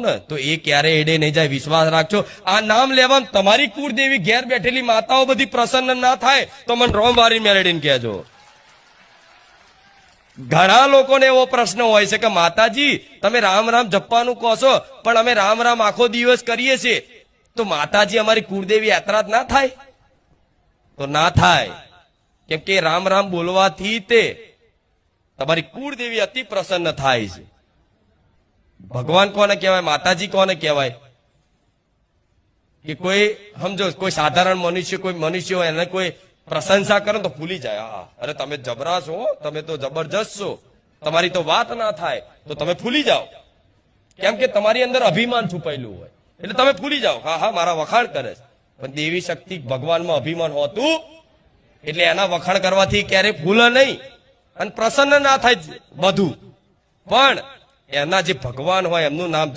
ને તો એ ક્યારે એડે નહીં જાય, વિશ્વાસ રાખજો. આ નામ લેવામાં તમારી કુળદેવી ઘેર બેઠેલી માતાઓ બધી પ્રસન્ન ના થાય તો મને રોમ વારી મેળવીને કહેજો. ઘણા લોકોને એવો પ્રશ્ન હોય છે કે માતાજી તમે રામ રામ જપવાનું કહો છો પણ અમે રામ રામ આખો દિવસ કરીએ છીએ, તો માતાજી અમારી કુળદેવી યાત્રા ના થાય? તો ના થાય, કેમ કે રામ રામ બોલવાથી તે તમારી કુળદેવી અતિ પ્રસન્ન થાય છે. ભગવાન કોને કહેવાય, માતાજી કોને કહેવાય? કે કોઈ સમજો કોઈ સાધારણ મનુષ્ય, કોઈ મનુષ્ય હોય એને કોઈ પ્રશંસા કરે તો ભૂલી જાય, હા અરે તમે જબરા છો, તમે તો જબરજસ્ત છો, તમારી તો વાત ના થાય તો તમે ભૂલી જાઓ. કેમ કે તમારી અંદર અભિમાન છુપાયેલું હોય એટલે તમે ભૂલી જાઓ, હા હા મારા વખાણ કરે છે. પણ દેવી શક્તિ ભગવાનમાં અભિમાન હોતું એટલે એના વખાણ કરવાથી ક્યારે ભૂલે નહીં અને પ્રસન્ન ના થાય બધું, પણ એના જે ભગવાન હોય એમનું નામ